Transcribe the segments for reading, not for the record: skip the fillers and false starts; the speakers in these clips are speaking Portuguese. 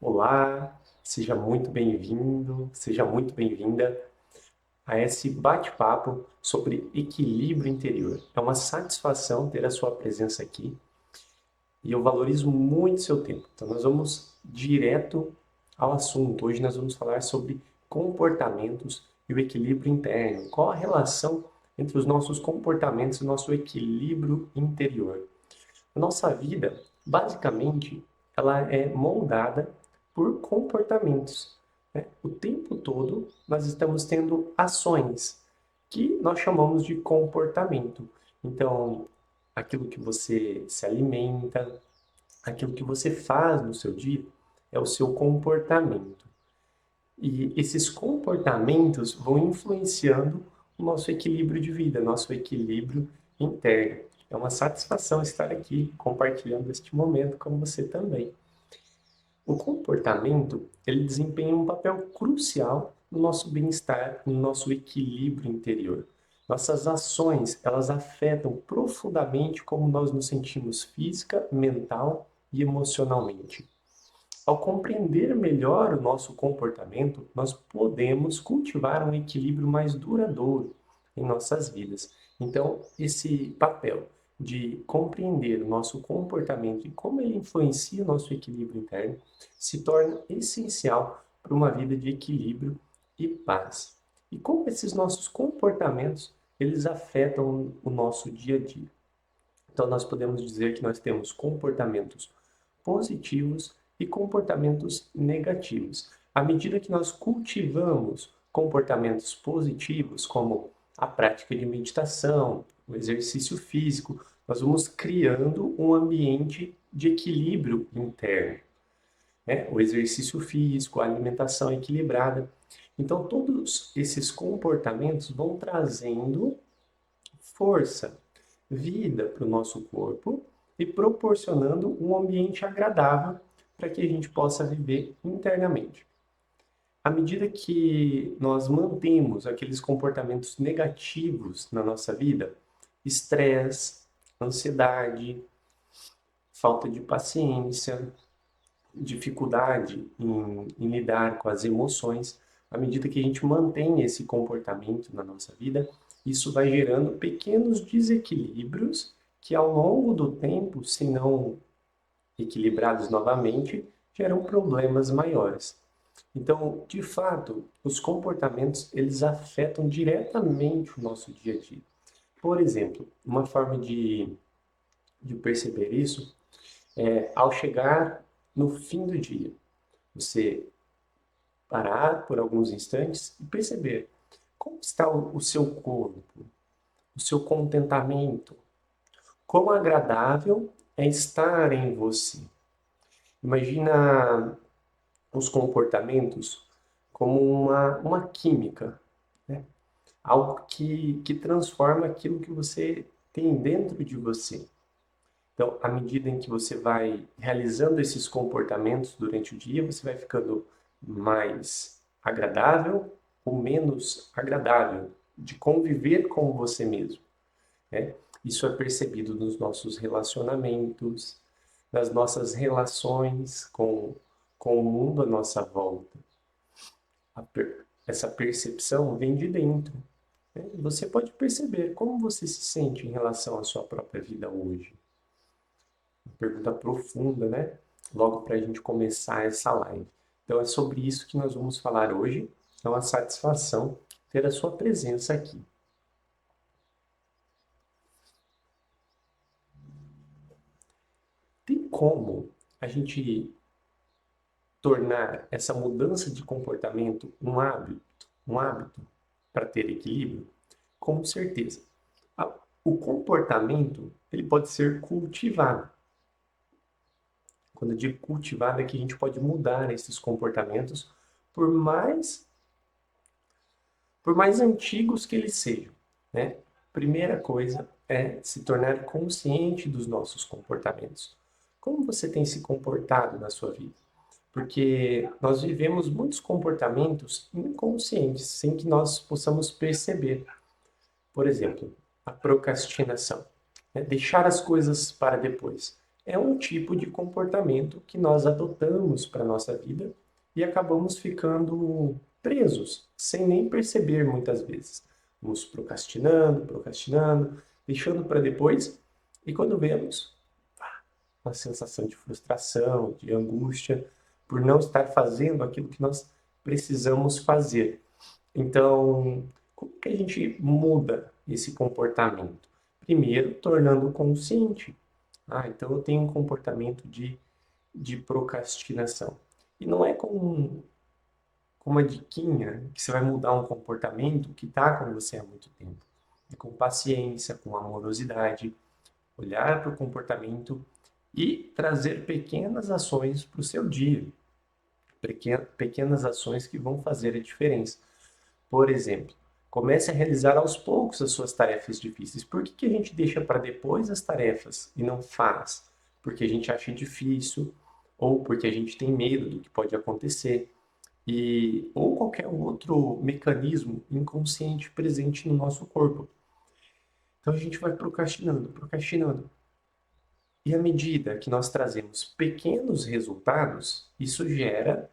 Olá, seja muito bem-vindo, seja muito bem-vinda a esse bate-papo sobre equilíbrio interior. É uma satisfação ter a sua presença aqui e eu valorizo muito seu tempo. Então, nós vamos direto ao assunto. Hoje nós vamos falar sobre comportamentos e o equilíbrio interno. Qual a relação entre os nossos comportamentos e o nosso equilíbrio interior? A nossa vida, basicamente, ela é moldada por comportamentos, né? O tempo todo nós estamos tendo ações que nós chamamos de comportamento. Então, aquilo que você se alimenta, aquilo que você faz no seu dia é o seu comportamento. E esses comportamentos vão influenciando o nosso equilíbrio de vida, nosso equilíbrio interno. É uma satisfação estar aqui compartilhando este momento com você também. O comportamento, ele desempenha um papel crucial no nosso bem-estar, no nosso equilíbrio interior. Nossas ações, elas afetam profundamente como nós nos sentimos física, mental e emocionalmente. Ao compreender melhor o nosso comportamento, nós podemos cultivar um equilíbrio mais duradouro em nossas vidas. Então, esse papel de compreender o nosso comportamento e como ele influencia o nosso equilíbrio interno se torna essencial para uma vida de equilíbrio e paz. E como esses nossos comportamentos eles afetam o nosso dia a dia. Então, nós podemos dizer que nós temos comportamentos positivos e comportamentos negativos. À medida que nós cultivamos comportamentos positivos, como a prática de meditação, o exercício físico, nós vamos criando um ambiente de equilíbrio interno, né? O exercício físico, a alimentação equilibrada. Então, todos esses comportamentos vão trazendo força, vida para o nosso corpo e proporcionando um ambiente agradável para que a gente possa viver internamente. À medida que nós mantemos aqueles comportamentos negativos na nossa vida, estresse, ansiedade, falta de paciência, dificuldade em lidar com as emoções, à medida que a gente mantém esse comportamento na nossa vida, isso vai gerando pequenos desequilíbrios que ao longo do tempo, se não equilibrados novamente, geram problemas maiores. Então, de fato, os comportamentos eles afetam diretamente o nosso dia a dia. Por exemplo, uma forma de perceber isso é ao chegar no fim do dia. Você parar por alguns instantes e perceber como está o seu corpo, o seu contentamento, quão agradável é estar em você. Imagina os comportamentos como uma química, né? Algo que transforma aquilo que você tem dentro de você. Então, à medida em que você vai realizando esses comportamentos durante o dia, você vai ficando mais agradável ou menos agradável de conviver com você mesmo, né? Isso é percebido nos nossos relacionamentos, nas nossas relações com o mundo à nossa volta. Essa percepção vem de dentro, né? Você pode perceber como você se sente em relação à sua própria vida hoje. Uma pergunta profunda, né? Logo para a gente começar essa live. Então é sobre isso que nós vamos falar hoje. É uma satisfação ter a sua presença aqui. Tem como a gente tornar essa mudança de comportamento um hábito para ter equilíbrio? Com certeza. O comportamento ele pode ser cultivado. Quando eu digo cultivado é que a gente pode mudar esses comportamentos por mais por mais antigos que eles sejam, né? Primeira coisa é se tornar consciente dos nossos comportamentos. Como você tem se comportado na sua vida? Porque nós vivemos muitos comportamentos inconscientes, sem que nós possamos perceber. Por exemplo, a procrastinação, né? Deixar as coisas para depois. é um tipo de comportamento que nós adotamos para a nossa vida e acabamos ficando presos, sem nem perceber muitas vezes. Vamos procrastinando, procrastinando, deixando para depois, e quando vemos, uma sensação de frustração, de angústia, por não estar fazendo aquilo que nós precisamos fazer. Então, como que a gente muda esse comportamento? Primeiro, tornando consciente. Então eu tenho um comportamento de procrastinação. E não é com uma diquinha que você vai mudar um comportamento que está com você há muito tempo. É com paciência, com amorosidade, olhar para o comportamento e trazer pequenas ações para o seu dia. Pequenas ações que vão fazer a diferença. Por exemplo, comece a realizar aos poucos as suas tarefas difíceis. Por que a gente deixa para depois as tarefas e não faz? Porque a gente acha difícil ou porque a gente tem medo do que pode acontecer ou qualquer outro mecanismo inconsciente presente no nosso corpo. Então a gente vai procrastinando, procrastinando. E à medida que nós trazemos pequenos resultados, isso gera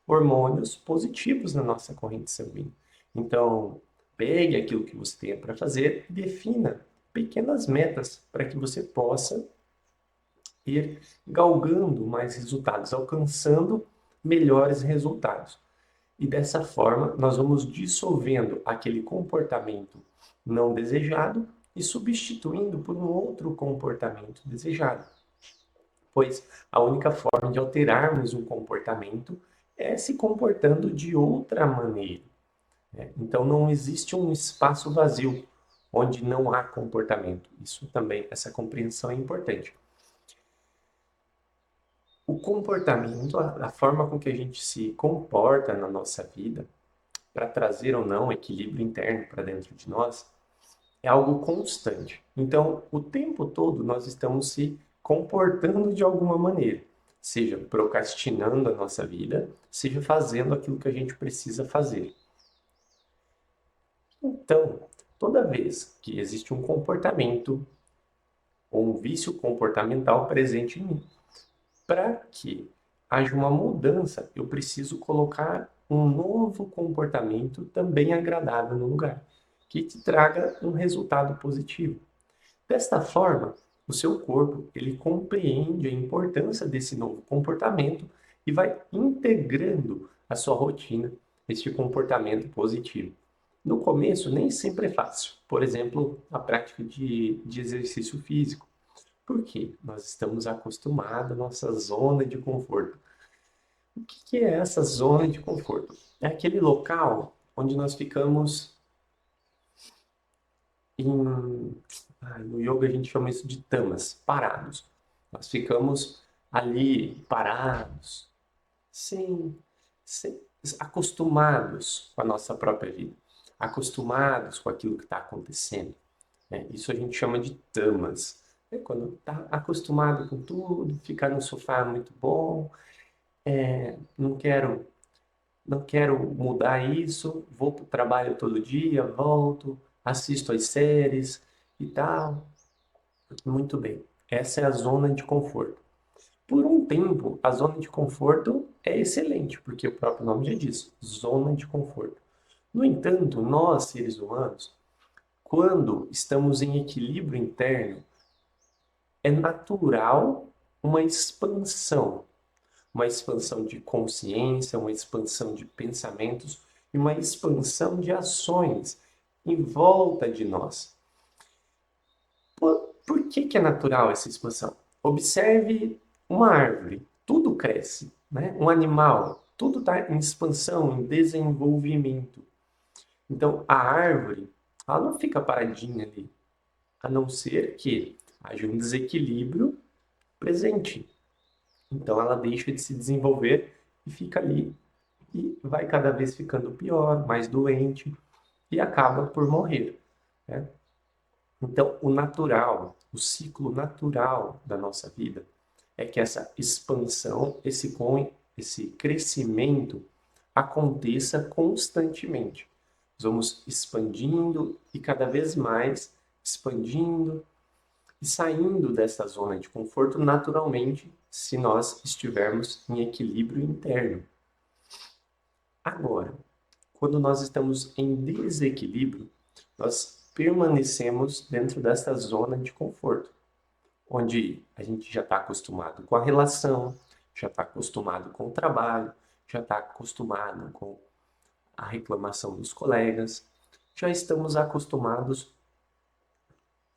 hormônios positivos na nossa corrente sanguínea. Então, pegue aquilo que você tem para fazer e defina pequenas metas para que você possa ir galgando mais resultados, alcançando melhores resultados. E dessa forma, nós vamos dissolvendo aquele comportamento não desejado e substituindo por um outro comportamento desejado. Pois a única forma de alterarmos um comportamento é se comportando de outra maneira. Então não existe um espaço vazio onde não há comportamento. Isso também, essa compreensão é importante. O comportamento, a forma com que a gente se comporta na nossa vida, para trazer ou não equilíbrio interno para dentro de nós, é algo constante. Então, o tempo todo nós estamos se comportando de alguma maneira, seja procrastinando a nossa vida, seja fazendo aquilo que a gente precisa fazer. Então, toda vez que existe um comportamento ou um vício comportamental presente em mim, para que haja uma mudança, eu preciso colocar um novo comportamento também agradável no lugar, que te traga um resultado positivo. Desta forma, o seu corpo ele compreende a importância desse novo comportamento e vai integrando a sua rotina este comportamento positivo. No começo, nem sempre é fácil. Por exemplo, a prática de exercício físico. Por quê? Nós estamos acostumados à nossa zona de conforto. O que é essa zona de conforto? É aquele local onde nós ficamos no yoga a gente chama isso de tamas, parados. Nós ficamos ali parados, sem, sem acostumados com a nossa própria vida, acostumados com aquilo que está acontecendo. Isso a gente chama de tamas. Quando está acostumado com tudo, ficar no sofá é muito bom, não quero, não quero mudar isso, vou para o trabalho todo dia, volto, assisto as séries e tal. Muito bem. Essa é a zona de conforto. Por um tempo, a zona de conforto é excelente, porque o próprio nome já diz, zona de conforto. No entanto, nós, seres humanos, quando estamos em equilíbrio interno, é natural uma expansão de consciência, uma expansão de pensamentos e uma expansão de ações em volta de nós. Por que é natural essa expansão? Observe uma árvore, tudo cresce, né? Um animal, tudo está em expansão, em desenvolvimento. Então, a árvore, ela não fica paradinha ali, a não ser que haja um desequilíbrio presente. Então, ela deixa de se desenvolver e fica ali e vai cada vez ficando pior, mais doente e acaba por morrer, né? Então, o natural, o ciclo natural da nossa vida é que essa expansão, esse crescimento aconteça constantemente. Nós vamos expandindo e cada vez mais expandindo e saindo dessa zona de conforto naturalmente se nós estivermos em equilíbrio interno. Agora, quando nós estamos em desequilíbrio, nós permanecemos dentro dessa zona de conforto, onde a gente já está acostumado com a relação, já está acostumado com o trabalho, já está acostumado com a reclamação dos colegas, já estamos acostumados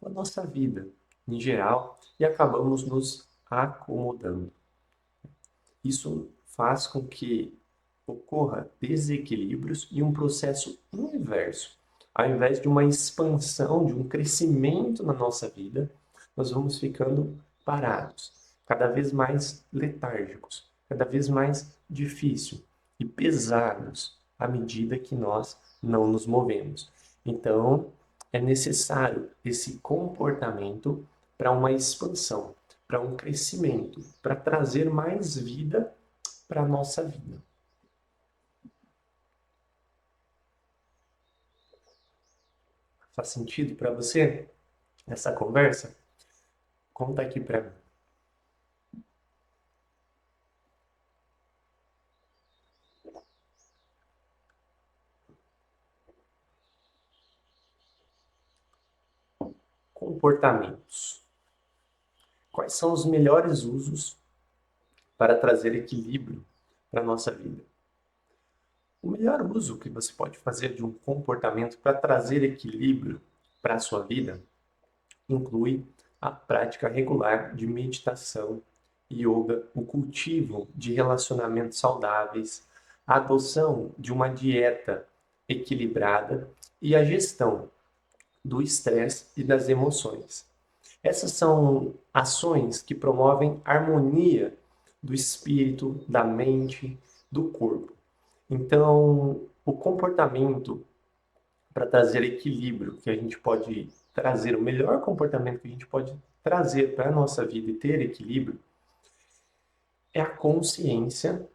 com a nossa vida em geral e acabamos nos acomodando. Isso faz com que ocorra desequilíbrios e um processo inverso. Ao invés de uma expansão, de um crescimento na nossa vida, nós vamos ficando parados, cada vez mais letárgicos, cada vez mais difícil e pesados à medida que nós não nos movemos. Então, é necessário esse comportamento para uma expansão, para um crescimento, para trazer mais vida para a nossa vida. Faz sentido para você essa conversa? Conta aqui para mim. Comportamentos. Quais são os melhores usos para trazer equilíbrio para a nossa vida? O melhor uso que você pode fazer de um comportamento para trazer equilíbrio para a sua vida inclui a prática regular de meditação, yoga, o cultivo de relacionamentos saudáveis, a adoção de uma dieta equilibrada e a gestão do estresse e das emoções. Essas são ações que promovem harmonia do espírito, da mente, do corpo. Então, o comportamento para trazer equilíbrio, que a gente pode trazer, o melhor comportamento que a gente pode trazer para a nossa vida e ter equilíbrio, é a consciência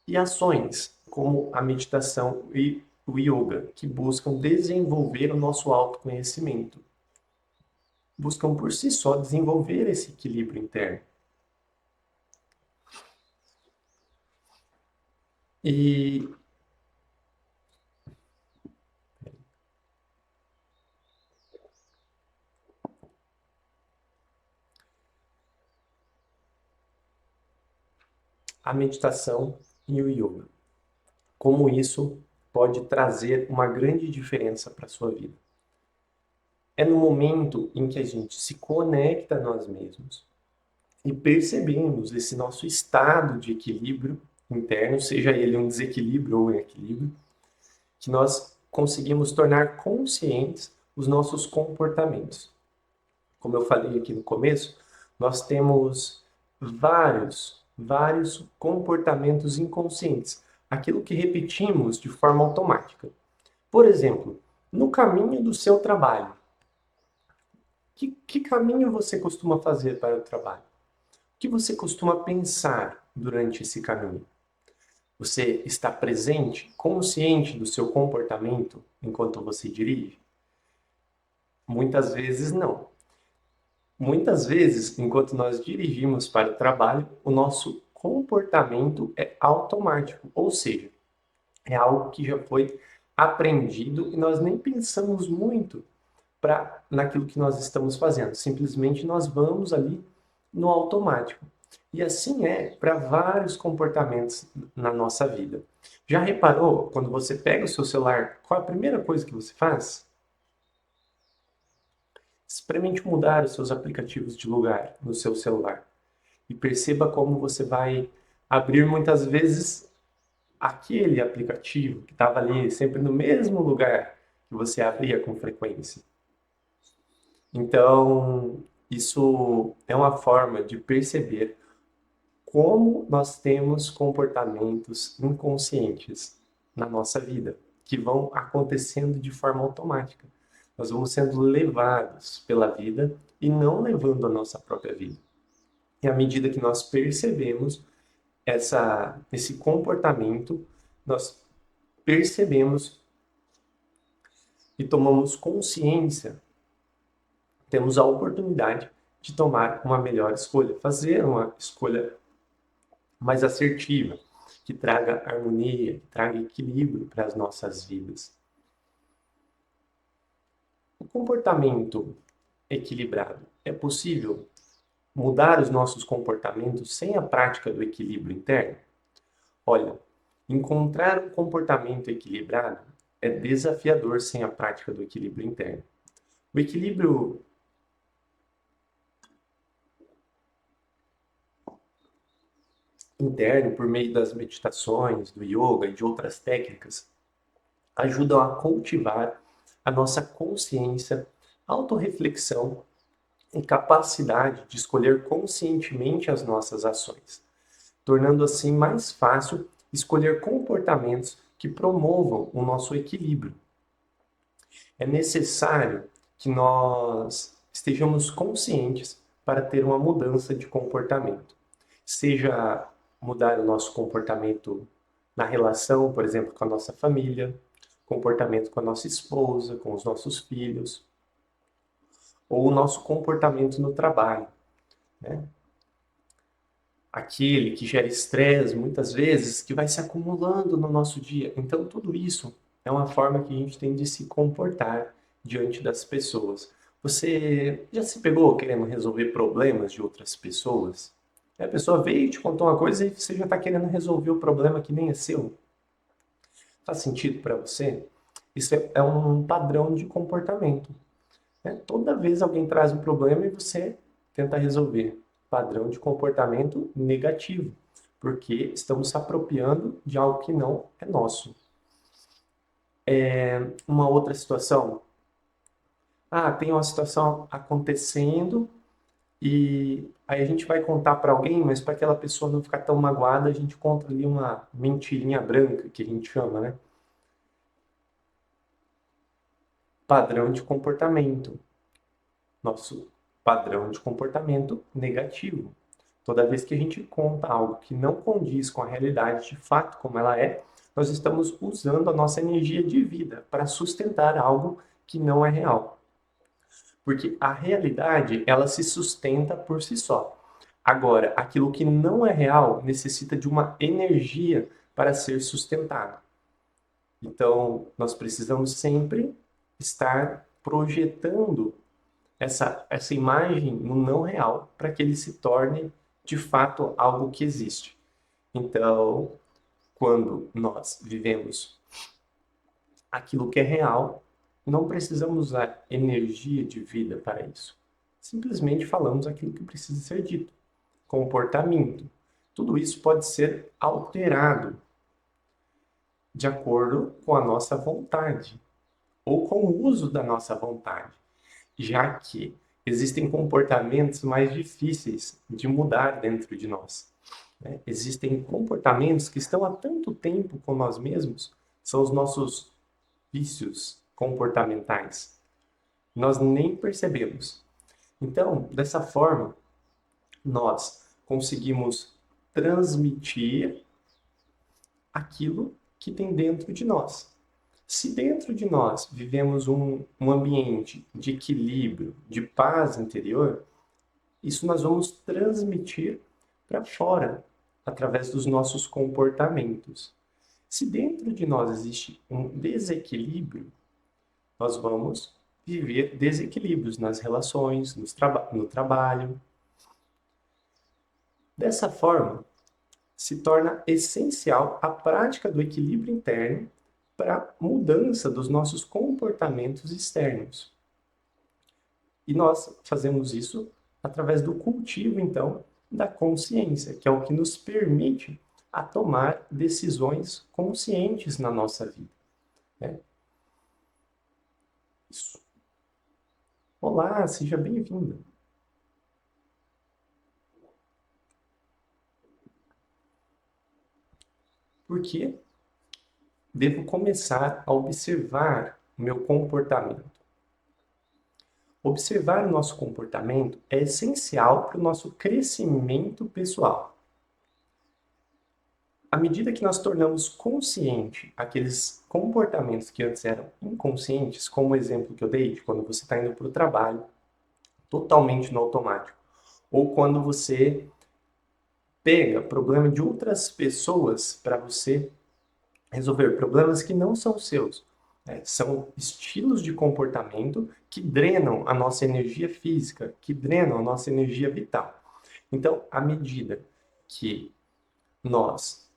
e ações como a meditação e o yoga, que buscam desenvolver o nosso autoconhecimento. Buscam por si só desenvolver esse equilíbrio interno. E a meditação e o yoga. Como isso pode trazer uma grande diferença para a sua vida. É no momento em que a gente se conecta a nós mesmos e percebemos esse nosso estado de equilíbrio interno, seja ele um desequilíbrio ou um equilíbrio, que nós conseguimos tornar conscientes os nossos comportamentos. Como eu falei aqui no começo, nós temos vários comportamentos inconscientes, aquilo que repetimos de forma automática. Por exemplo, no caminho do seu trabalho, que caminho você costuma fazer para o trabalho? O que você costuma pensar durante esse caminho? Você está presente, consciente do seu comportamento enquanto você dirige? Muitas vezes não. Muitas vezes, enquanto nós dirigimos para o trabalho, o nosso comportamento é automático, ou seja, é algo que já foi aprendido e nós nem pensamos muito naquilo que nós estamos fazendo. Simplesmente nós vamos ali no automático. E assim é para vários comportamentos na nossa vida. Já reparou, quando você pega o seu celular, qual é a primeira coisa que você faz? Experimente mudar os seus aplicativos de lugar no seu celular e perceba como você vai abrir muitas vezes aquele aplicativo que estava ali sempre no mesmo lugar que você abria com frequência. Então, isso é uma forma de perceber como nós temos comportamentos inconscientes na nossa vida, que vão acontecendo de forma automática. Nós vamos sendo levados pela vida e não levando a nossa própria vida. E à medida que nós percebemos esse comportamento, nós percebemos e tomamos consciência temos a oportunidade de tomar uma melhor escolha, fazer uma escolha mais assertiva, que traga harmonia, que traga equilíbrio para as nossas vidas. O comportamento equilibrado. É possível mudar os nossos comportamentos sem a prática do equilíbrio interno? Olha, encontrar um comportamento equilibrado é desafiador sem a prática do equilíbrio interno. O equilíbrio interno, por meio das meditações, do yoga e de outras técnicas, ajudam a cultivar a nossa consciência, autorreflexão e capacidade de escolher conscientemente as nossas ações, tornando assim mais fácil escolher comportamentos que promovam o nosso equilíbrio. É necessário que nós estejamos conscientes para ter uma mudança de comportamento. Seja mudar o nosso comportamento na relação, por exemplo, com a nossa família, comportamento com a nossa esposa, com os nossos filhos, ou o nosso comportamento no trabalho, né? Aquele que gera estresse, muitas vezes, que vai se acumulando no nosso dia. Então, tudo isso é uma forma que a gente tem de se comportar diante das pessoas. Você já se pegou querendo resolver problemas de outras pessoas? A pessoa veio e te contou uma coisa e você já está querendo resolver o problema que nem é seu. Faz sentido para você? Isso é um padrão de comportamento, né? Toda vez alguém traz um problema e você tenta resolver. Padrão de comportamento negativo, porque estamos se apropriando de algo que não é nosso. Uma outra situação. Tem uma situação acontecendo e aí a gente vai contar para alguém, mas para aquela pessoa não ficar tão magoada, a gente conta ali uma mentirinha branca, que a gente chama, né? Padrão de comportamento. Nosso padrão de comportamento negativo. Toda vez que a gente conta algo que não condiz com a realidade de fato como ela é, nós estamos usando a nossa energia de vida para sustentar algo que não é real. Porque a realidade, ela se sustenta por si só. Agora, aquilo que não é real necessita de uma energia para ser sustentado. Então, nós precisamos sempre estar projetando essa imagem no não real para que ele se torne de fato algo que existe. Então, quando nós vivemos aquilo que é real, não precisamos usar energia de vida para isso. Simplesmente falamos aquilo que precisa ser dito. Comportamento. Tudo isso pode ser alterado de acordo com a nossa vontade ou com o uso da nossa vontade, já que existem comportamentos mais difíceis de mudar dentro de nós, né? Existem comportamentos que estão há tanto tempo com nós mesmos, são os nossos vícios comportamentais. Nós nem percebemos. Então, dessa forma, nós conseguimos transmitir aquilo que tem dentro de nós. Se dentro de nós vivemos um ambiente de equilíbrio, de paz interior, isso nós vamos transmitir para fora, através dos nossos comportamentos. Se dentro de nós existe um desequilíbrio, nós vamos viver desequilíbrios nas relações, no trabalho. Dessa forma, se torna essencial a prática do equilíbrio interno para a mudança dos nossos comportamentos externos. E nós fazemos isso através do cultivo, então, da consciência, que é o que nos permite a tomar decisões conscientes na nossa vida, né? Isso. Olá, seja bem-vinda. Por que devo começar a observar o meu comportamento? Observar o nosso comportamento é essencial para o nosso crescimento pessoal. À medida que nós tornamos consciente aqueles comportamentos que antes eram inconscientes, como o exemplo que eu dei de quando você está indo para o trabalho, totalmente no automático. Ou quando você pega problema de outras pessoas para você resolver problemas que não são seus. Né? São estilos de comportamento que drenam a nossa energia física, que drenam a nossa energia vital. Então, à medida que nós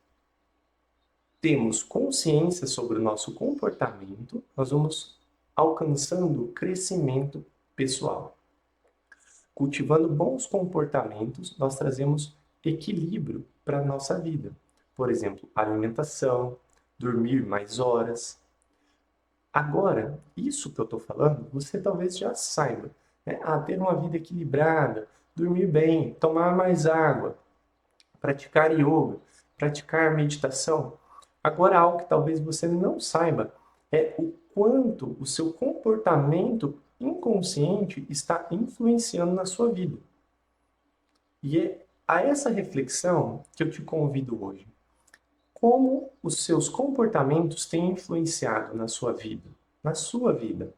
temos consciência sobre o nosso comportamento, nós vamos alcançando crescimento pessoal. Cultivando bons comportamentos, nós trazemos equilíbrio para a nossa vida. Por exemplo, alimentação, dormir mais horas. Agora, isso que eu estou falando, você talvez já saiba. Né? Ter uma vida equilibrada, dormir bem, tomar mais água, praticar yoga, praticar meditação. Agora, algo que talvez você não saiba é o quanto o seu comportamento inconsciente está influenciando na sua vida. E é a essa reflexão que eu te convido hoje. Como os seus comportamentos têm influenciado na sua vida? Na sua vida.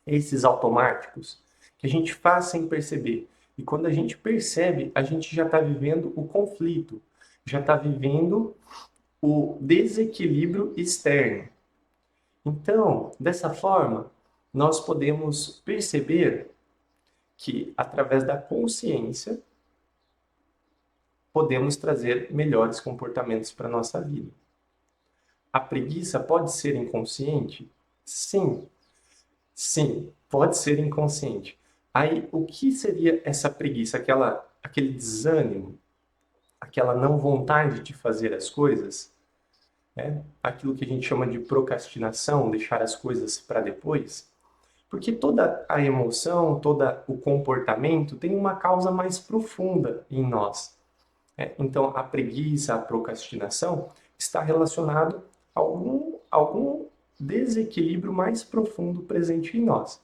Esses automáticos que a gente faz sem perceber. E quando a gente percebe, a gente já está vivendo o conflito, já está vivendo o desequilíbrio externo. Então, dessa forma, nós podemos perceber que, através da consciência, podemos trazer melhores comportamentos para a nossa vida. A preguiça pode ser inconsciente? Sim, sim, pode ser inconsciente. Aí, o que seria essa preguiça? Aquele desânimo, aquela não vontade de fazer as coisas? Né? Aquilo que a gente chama de procrastinação, deixar as coisas para depois? Porque toda a emoção, todo o comportamento tem uma causa mais profunda em nós. Então, a preguiça, a procrastinação está relacionado a algum desequilíbrio mais profundo presente em nós.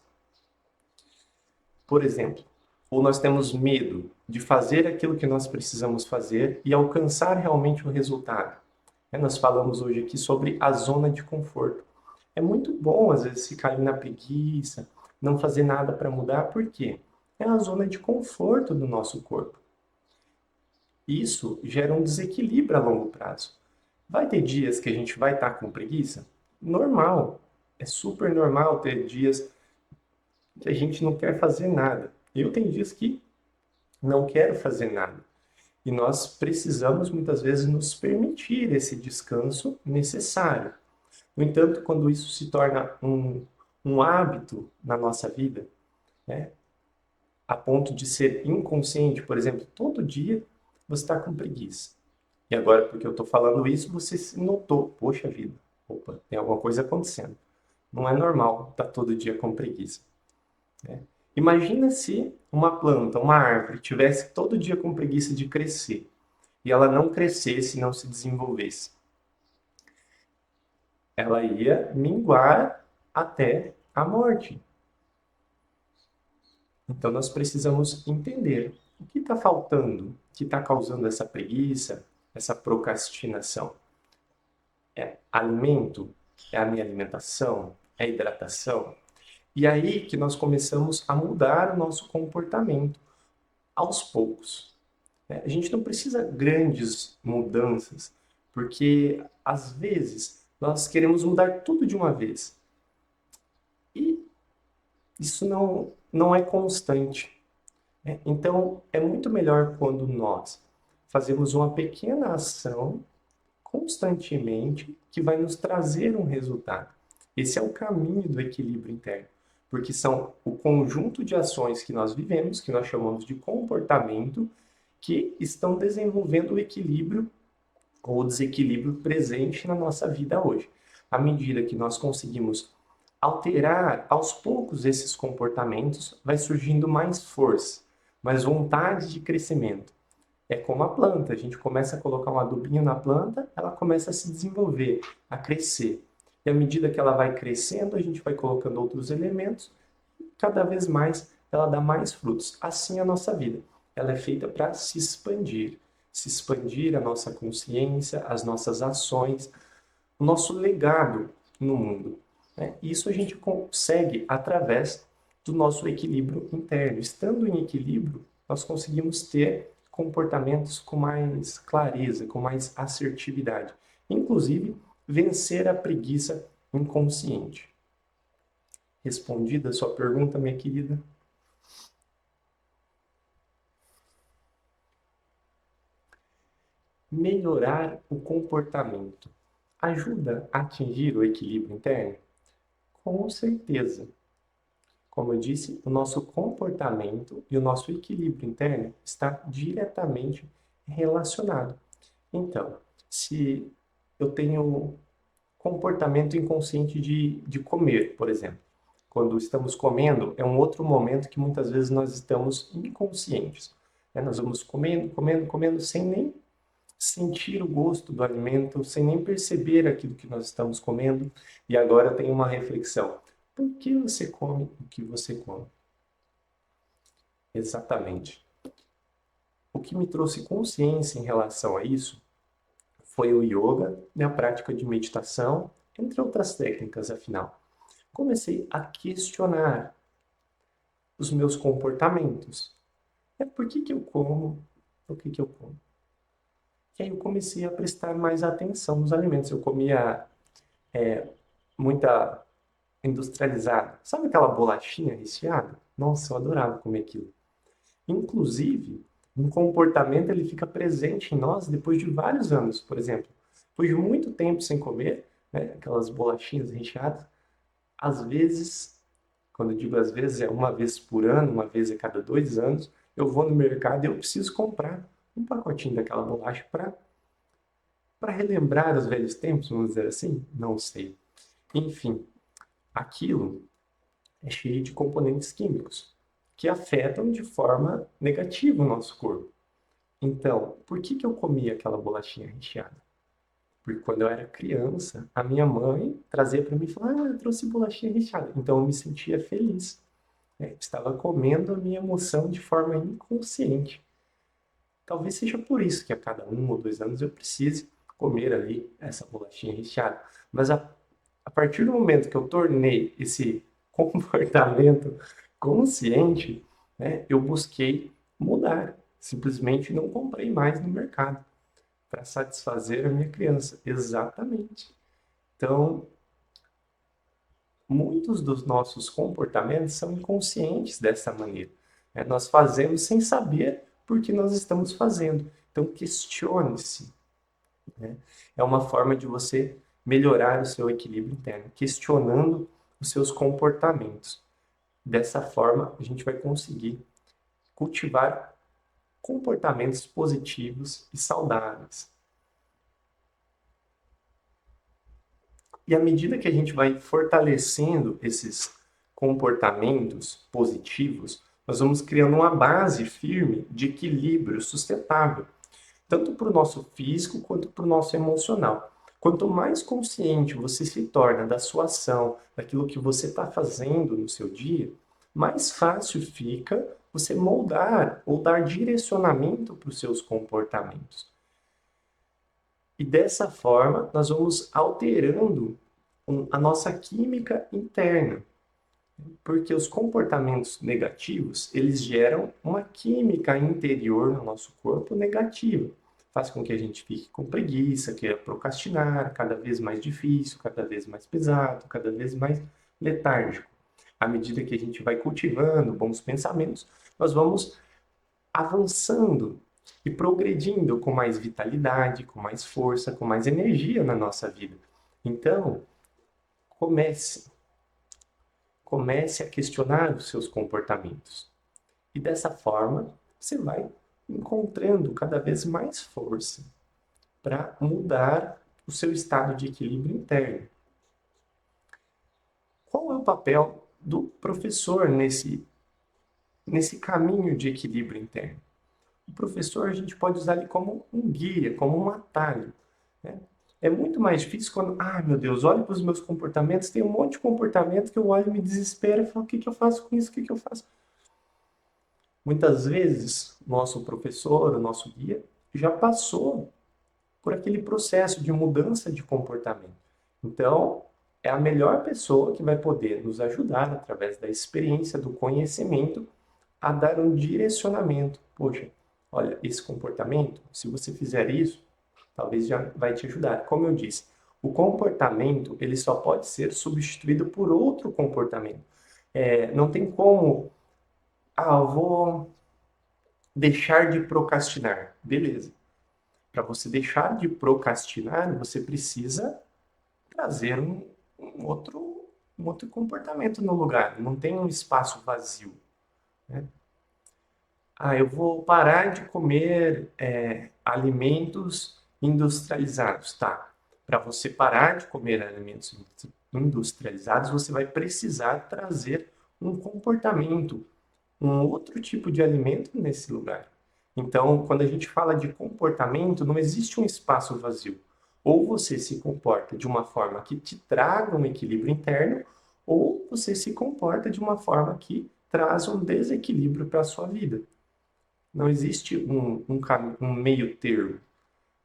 Por exemplo, ou nós temos medo de fazer aquilo que nós precisamos fazer e alcançar realmente o resultado. Nós falamos hoje aqui sobre a zona de conforto. É muito bom, às vezes, ficar ali na preguiça, não fazer nada para mudar, por quê? É a zona de conforto do nosso corpo. Isso gera um desequilíbrio a longo prazo. Vai ter dias que a gente vai estar com preguiça? Normal. É super normal ter dias que a gente não quer fazer nada. Eu tenho dias que não quero fazer nada. E nós precisamos muitas vezes nos permitir esse descanso necessário. No entanto, quando isso se torna um hábito na nossa vida, né, a ponto de ser inconsciente, por exemplo, todo dia você está com preguiça. E agora, porque eu estou falando isso, você se notou, poxa vida, opa, tem alguma coisa acontecendo. Não é normal estar todo dia com preguiça. Né? Imagina se uma planta, uma árvore, tivesse todo dia com preguiça de crescer e ela não crescesse, não se desenvolvesse. Ela ia minguar até a morte. Então nós precisamos entender o que está faltando, o que está causando essa preguiça, essa procrastinação. É alimento? É a minha alimentação? É hidratação? E aí que nós começamos a mudar o nosso comportamento aos poucos. A gente não precisa grandes mudanças, porque às vezes nós queremos mudar tudo de uma vez. E isso não é constante. Então, é muito melhor quando nós fazemos uma pequena ação constantemente que vai nos trazer um resultado. Esse é o caminho do equilíbrio interno, porque são o conjunto de ações que nós vivemos, que nós chamamos de comportamento, que estão desenvolvendo o equilíbrio ou o desequilíbrio presente na nossa vida hoje. À medida que nós conseguimos alterar aos poucos esses comportamentos, vai surgindo mais força, mais vontade de crescimento. É como a planta, a gente começa a colocar um adubinho na planta, ela começa a se desenvolver, a crescer. E à medida que ela vai crescendo, a gente vai colocando outros elementos, e cada vez mais ela dá mais frutos. Assim é a nossa vida. Ela é feita para se expandir a nossa consciência, as nossas ações, o nosso legado no mundo. Isso a gente consegue através do nosso equilíbrio interno. Estando em equilíbrio, nós conseguimos ter comportamentos com mais clareza, com mais assertividade. Inclusive, vencer a preguiça inconsciente. Respondida a sua pergunta, minha querida? Melhorar o comportamento ajuda a atingir o equilíbrio interno? Com certeza. Como eu disse, o nosso comportamento e o nosso equilíbrio interno está diretamente relacionado. Então, se eu tenho comportamento inconsciente de comer, por exemplo, quando estamos comendo, é um outro momento que muitas vezes nós estamos inconscientes. Né? Nós vamos comendo, comendo, comendo, sem nem sentir o gosto do alimento, sem nem perceber aquilo que nós estamos comendo. E agora tem uma reflexão. Por que você come o que você come? Exatamente. O que me trouxe consciência em relação a isso foi o yoga e a prática de meditação, entre outras técnicas, afinal. Comecei a questionar os meus comportamentos. Por que eu como? Por que eu como? E aí eu comecei a prestar mais atenção nos alimentos. Eu comia muita industrializada. Sabe aquela bolachinha recheada? Nossa, eu adorava comer aquilo. Inclusive, um comportamento ele fica presente em nós depois de vários anos. Por exemplo, depois de muito tempo sem comer, né, aquelas bolachinhas recheadas, às vezes, quando eu digo às vezes, é uma vez por ano, uma vez a cada 2 anos, eu vou no mercado e eu preciso comprar um pacotinho daquela bolacha para relembrar os velhos tempos, vamos dizer assim? Não sei. Enfim, aquilo é cheio de componentes químicos que afetam de forma negativa o nosso corpo. Então, por que eu comia aquela bolachinha recheada? Porque quando eu era criança, a minha mãe trazia para mim e falava, eu trouxe bolachinha recheada. Então eu me sentia feliz. Né? Estava comendo a minha emoção de forma inconsciente. Talvez seja por isso que a cada 1 ou 2 anos eu precise comer ali essa bolachinha recheada. Mas a partir do momento que eu tornei esse comportamento consciente, né, eu busquei mudar. Simplesmente não comprei mais no mercado para satisfazer a minha criança. Exatamente. Então, muitos dos nossos comportamentos são inconscientes dessa maneira. Né? Nós fazemos sem saber por que nós estamos fazendo. Então, questione-se. Né? É uma forma de você melhorar o seu equilíbrio interno, questionando os seus comportamentos. Dessa forma, a gente vai conseguir cultivar comportamentos positivos e saudáveis. E à medida que a gente vai fortalecendo esses comportamentos positivos, nós vamos criando uma base firme de equilíbrio sustentável, tanto para o nosso físico quanto para o nosso emocional. Quanto mais consciente você se torna da sua ação, daquilo que você está fazendo no seu dia, mais fácil fica você moldar ou dar direcionamento para os seus comportamentos. E dessa forma, nós vamos alterando a nossa química interna. Porque os comportamentos negativos, eles geram uma química interior no nosso corpo negativa. Faz com que a gente fique com preguiça, queira procrastinar, cada vez mais difícil, cada vez mais pesado, cada vez mais letárgico. À medida que a gente vai cultivando bons pensamentos, nós vamos avançando e progredindo com mais vitalidade, com mais força, com mais energia na nossa vida. Então, comece a questionar os seus comportamentos. E dessa forma, você vai encontrando cada vez mais força para mudar o seu estado de equilíbrio interno. Qual é o papel do professor nesse caminho de equilíbrio interno? O professor a gente pode usar ele como um guia, como um atalho. Né? É muito mais difícil quando, meu Deus, olho para os meus comportamentos, tem um monte de comportamento que eu olho e me desespero e falo, o que eu faço com isso, o que eu faço? Muitas vezes, nosso professor, o nosso guia, já passou por aquele processo de mudança de comportamento. Então, é a melhor pessoa que vai poder nos ajudar, através da experiência, do conhecimento, a dar um direcionamento. Poxa, olha, esse comportamento, se você fizer isso, talvez já vai te ajudar. Como eu disse, o comportamento ele só pode ser substituído por outro comportamento. Não tem como, eu vou deixar de procrastinar. Beleza. Para você deixar de procrastinar, você precisa trazer um outro, um outro comportamento no lugar. Não tem um espaço vazio, né? Eu vou parar de comer alimentos industrializados. Tá. Para você parar de comer alimentos industrializados, você vai precisar trazer um comportamento, um outro tipo de alimento nesse lugar. Então, quando a gente fala de comportamento, não existe um espaço vazio. Ou você se comporta de uma forma que te traga um equilíbrio interno, ou você se comporta de uma forma que traz um desequilíbrio para a sua vida. Não existe um meio termo,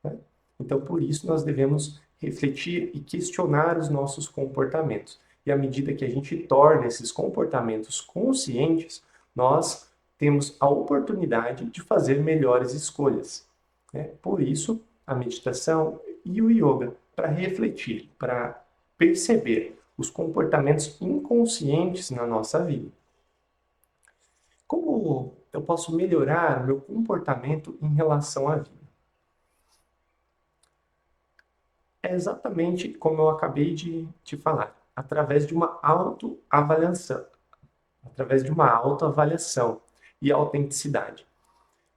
né? Então, por isso, nós devemos refletir e questionar os nossos comportamentos. E à medida que a gente torna esses comportamentos conscientes, nós temos a oportunidade de fazer melhores escolhas, né? Por isso, a meditação e o yoga, para refletir, para perceber os comportamentos inconscientes na nossa vida. Como eu posso melhorar meu comportamento em relação à vida? É exatamente como eu acabei de te falar, através de uma autoavaliação, através de uma autoavaliação e autenticidade.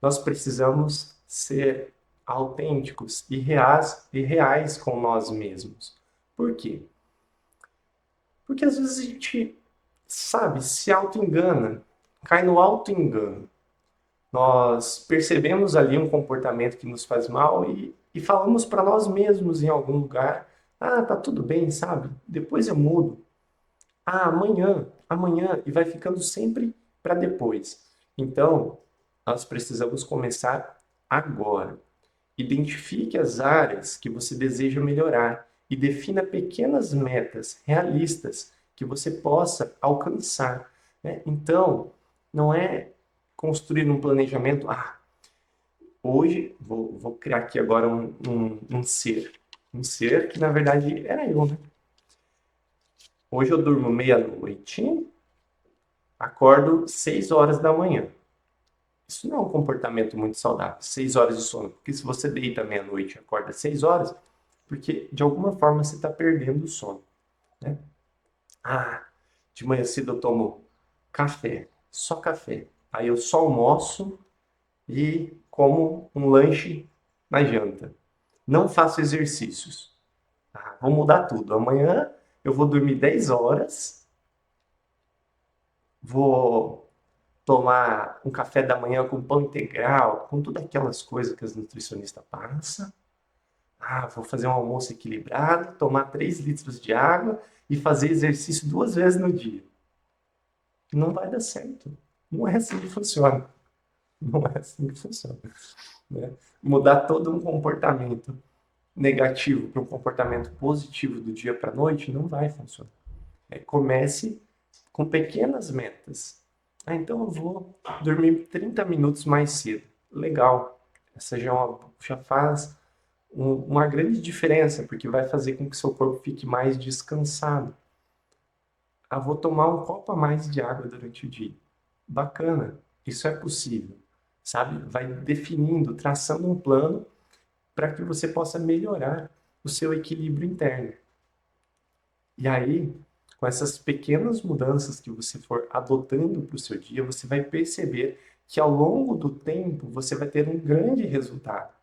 Nós precisamos ser autênticos e reais com nós mesmos. Por quê? Porque às vezes a gente, sabe, se auto-engana, cai no auto-engano. Nós percebemos ali um comportamento que nos faz mal e falamos para nós mesmos em algum lugar: tá tudo bem, sabe? Depois eu mudo. Amanhã, e vai ficando sempre para depois. Então, nós precisamos começar agora. Identifique as áreas que você deseja melhorar e defina pequenas metas realistas que você possa alcançar, né? Então, não é construir um planejamento. Hoje vou criar aqui agora um ser. Um ser que na verdade era eu, né? Hoje eu durmo meia-noite, acordo 6 horas da manhã. Isso não é um comportamento muito saudável, 6 horas de sono. Porque se você deita meia-noite e acorda 6 horas, porque de alguma forma você está perdendo o sono, né? De manhã cedo eu tomo café, só café. Aí eu só almoço e como um lanche na janta. Não faço exercícios. Vou mudar tudo. Amanhã eu vou dormir 10 horas, vou tomar um café da manhã com pão integral, com todas aquelas coisas que as nutricionistas passam. Vou fazer um almoço equilibrado, tomar 3 litros de água e fazer exercício 2 vezes no dia. Não vai dar certo. Não é assim que funciona. Não é assim que funciona, né? Mudar todo um comportamento negativo para um comportamento positivo do dia para a noite não vai funcionar. Comece com pequenas metas. Então eu vou dormir 30 minutos mais cedo. Legal. Essa já faz uma grande diferença, porque vai fazer com que seu corpo fique mais descansado. Vou tomar um copo a mais de água durante o dia. Bacana. Isso é possível, sabe? Vai definindo, traçando um plano para que você possa melhorar o seu equilíbrio interno. E aí, com essas pequenas mudanças que você for adotando para o seu dia, você vai perceber que ao longo do tempo você vai ter um grande resultado,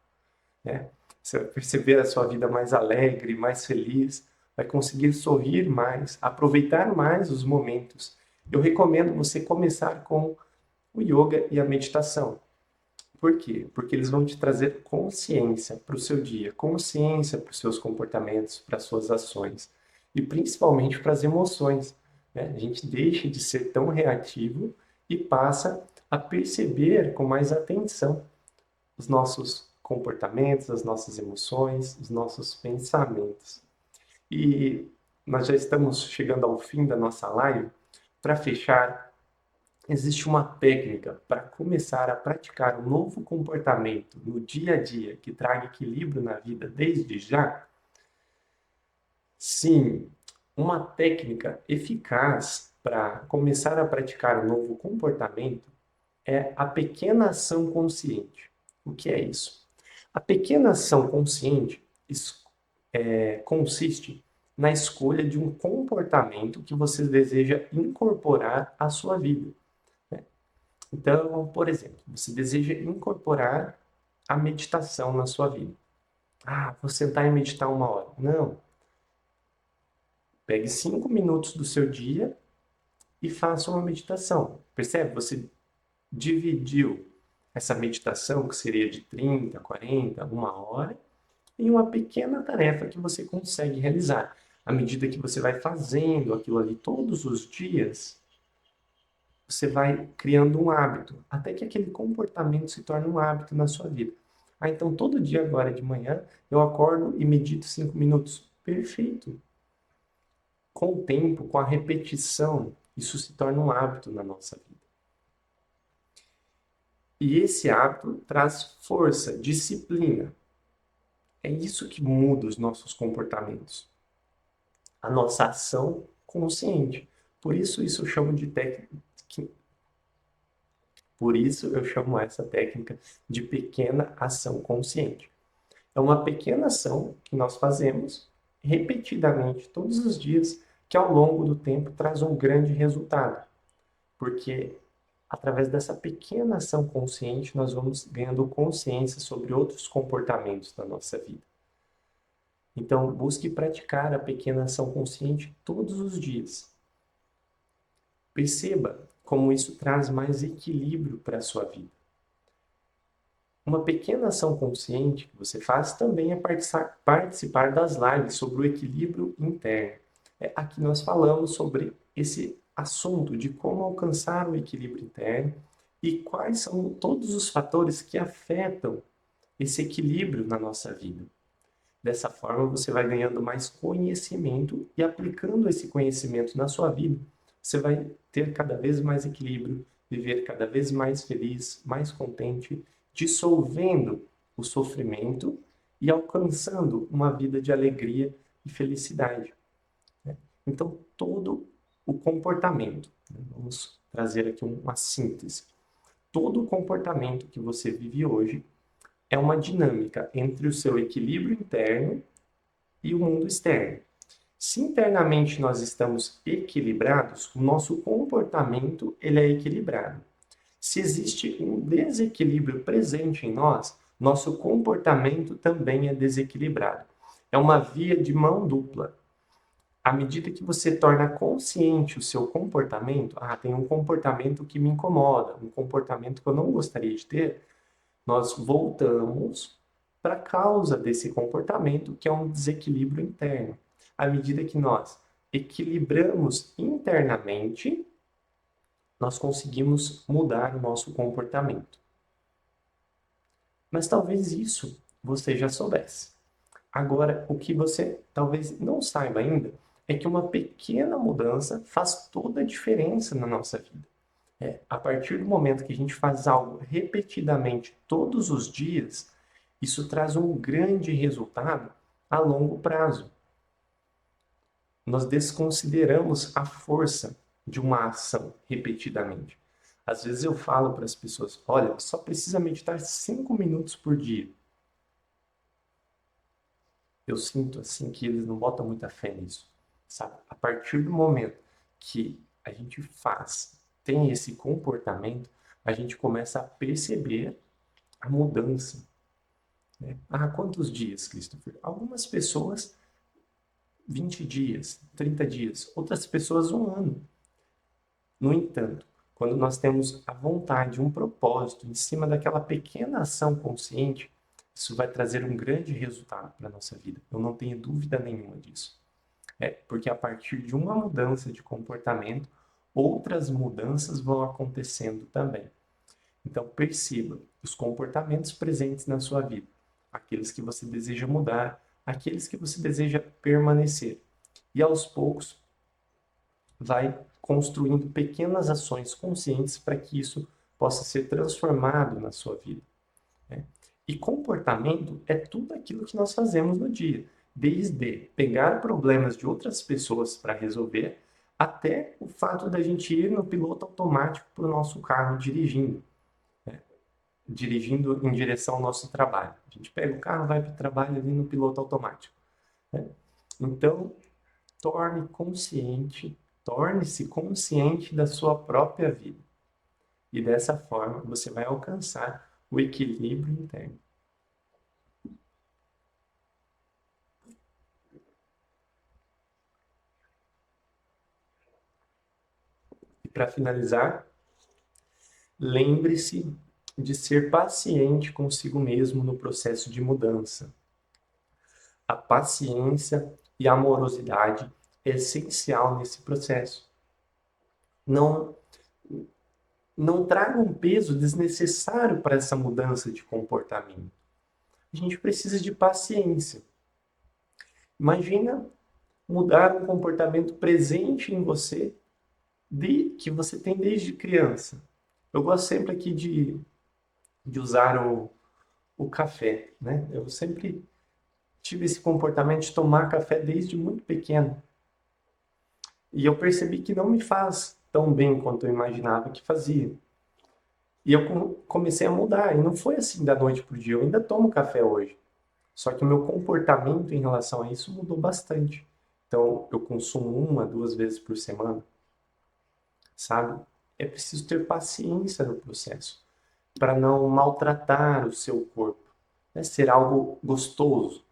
né? Você vai perceber a sua vida mais alegre, mais feliz, vai conseguir sorrir mais, aproveitar mais os momentos. Eu recomendo você começar com o yoga e a meditação. Por quê? Porque eles vão te trazer consciência para o seu dia, consciência para os seus comportamentos, para as suas ações e principalmente para as emoções, né? A gente deixa de ser tão reativo e passa a perceber com mais atenção os nossos comportamentos, as nossas emoções, os nossos pensamentos. E nós já estamos chegando ao fim da nossa live. Para fechar, existe uma técnica para começar a praticar um novo comportamento no dia a dia que traga equilíbrio na vida desde já? Sim, uma técnica eficaz para começar a praticar um novo comportamento é a pequena ação consciente. O que é isso? A pequena ação consciente consiste na escolha de um comportamento que você deseja incorporar à sua vida, né? Então, por exemplo, você deseja incorporar a meditação na sua vida. Ah, vou sentar e meditar 1 hora. Não. Pegue 5 minutos do seu dia e faça uma meditação. Percebe? Você dividiu essa meditação, que seria de 30, 40, 1 hora, em uma pequena tarefa que você consegue realizar. À medida que você vai fazendo aquilo ali todos os dias, você vai criando um hábito, até que aquele comportamento se torne um hábito na sua vida. Ah, então todo dia agora de manhã eu acordo e medito 5 minutos. Perfeito. Com o tempo, com a repetição, isso se torna um hábito na nossa vida. E esse hábito traz força, disciplina. É isso que muda os nossos comportamentos. A nossa ação consciente. Por isso eu chamo de técnica, por isso eu chamo essa técnica de pequena ação consciente. É uma pequena ação que nós fazemos repetidamente todos os dias, que ao longo do tempo traz um grande resultado. Porque através dessa pequena ação consciente, nós vamos ganhando consciência sobre outros comportamentos da nossa vida. Então, busque praticar a pequena ação consciente todos os dias. Perceba como isso traz mais equilíbrio para a sua vida. Uma pequena ação consciente que você faz também é participar das lives sobre o equilíbrio interno. Aqui nós falamos sobre esse assunto de como alcançar o equilíbrio interno e quais são todos os fatores que afetam esse equilíbrio na nossa vida. Dessa forma, você vai ganhando mais conhecimento e aplicando esse conhecimento na sua vida, você vai ter cada vez mais equilíbrio, viver cada vez mais feliz, mais contente, dissolvendo o sofrimento e alcançando uma vida de alegria e felicidade. Então, todo o comportamento, vamos trazer aqui uma síntese, todo o comportamento que você vive hoje é uma dinâmica entre o seu equilíbrio interno e o mundo externo. Se internamente nós estamos equilibrados, o nosso comportamento ele é equilibrado. Se existe um desequilíbrio presente em nós, nosso comportamento também é desequilibrado. É uma via de mão dupla. À medida que você torna consciente o seu comportamento, tem um comportamento que me incomoda, um comportamento que eu não gostaria de ter, nós voltamos para a causa desse comportamento, que é um desequilíbrio interno. À medida que nós equilibramos internamente, nós conseguimos mudar o nosso comportamento. Mas talvez isso você já soubesse. Agora, o que você talvez não saiba ainda é que uma pequena mudança faz toda a diferença na nossa vida. A partir do momento que a gente faz algo repetidamente todos os dias, isso traz um grande resultado a longo prazo. Nós desconsideramos a força de uma ação repetidamente. Às vezes eu falo para as pessoas, olha, só precisa meditar 5 minutos por dia. Eu sinto assim que eles não botam muita fé nisso, sabe? A partir do momento que a gente tem esse comportamento, a gente começa a perceber a mudança, né? Quantos dias, Christopher? Algumas pessoas 20 dias, 30 dias, outras pessoas 1 ano. No entanto, quando nós temos a vontade, um propósito em cima daquela pequena ação consciente, isso vai trazer um grande resultado para a nossa vida. Eu não tenho dúvida nenhuma disso. Porque a partir de uma mudança de comportamento, outras mudanças vão acontecendo também. Então, perceba os comportamentos presentes na sua vida, aqueles que você deseja mudar, aqueles que você deseja permanecer. e aos poucos vai construindo pequenas ações conscientes para que isso possa ser transformado na sua vida, né? E comportamento é tudo aquilo que nós fazemos no dia, desde pegar problemas de outras pessoas para resolver, até o fato da gente ir no piloto automático para o nosso carro dirigindo, né? Dirigindo em direção ao nosso trabalho. A gente pega o carro, vai para o trabalho ali no piloto automático, né? Então, torne-se consciente da sua própria vida. E dessa forma você vai alcançar o equilíbrio interno. E para finalizar, lembre-se de ser paciente consigo mesmo no processo de mudança. A paciência e a amorosidade é essencial nesse processo. Não, não traga um peso desnecessário para essa mudança de comportamento. A gente precisa de paciência. Imagina mudar um comportamento presente em você que você tem desde criança. Eu gosto sempre aqui de usar o café, né? Eu sempre tive esse comportamento de tomar café desde muito pequeno. E eu percebi que não me faz tão bem quanto eu imaginava que fazia. E eu comecei a mudar. E não foi assim da noite para o dia. Eu ainda tomo café hoje. Só que o meu comportamento em relação a isso mudou bastante. Então, eu consumo uma, duas vezes por semana, sabe? É preciso ter paciência no processo para não maltratar o seu corpo, né? Ser algo gostoso,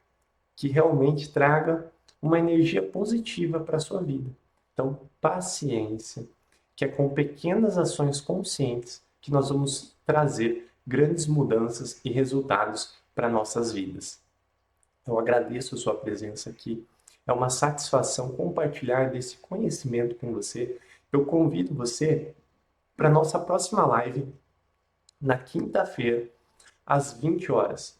que realmente traga uma energia positiva para a sua vida. Então, paciência, que é com pequenas ações conscientes que nós vamos trazer grandes mudanças e resultados para nossas vidas. Eu agradeço a sua presença aqui. É uma satisfação compartilhar desse conhecimento com você. Eu convido você para a nossa próxima live, na quinta-feira, às 20 horas.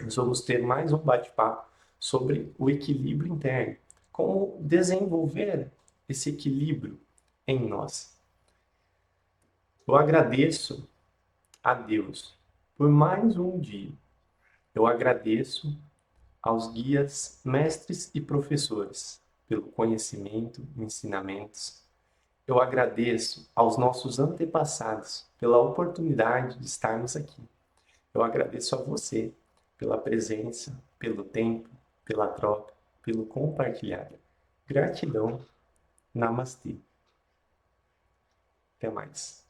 Nós vamos ter mais um bate-papo sobre o equilíbrio interno. Como desenvolver esse equilíbrio em nós. Eu agradeço a Deus por mais um dia. Eu agradeço aos guias, mestres e professores pelo conhecimento e ensinamentos. Eu agradeço aos nossos antepassados pela oportunidade de estarmos aqui. Eu agradeço a você pela presença, pelo tempo, pela troca, pelo compartilhar. Gratidão. Namastê. Até mais.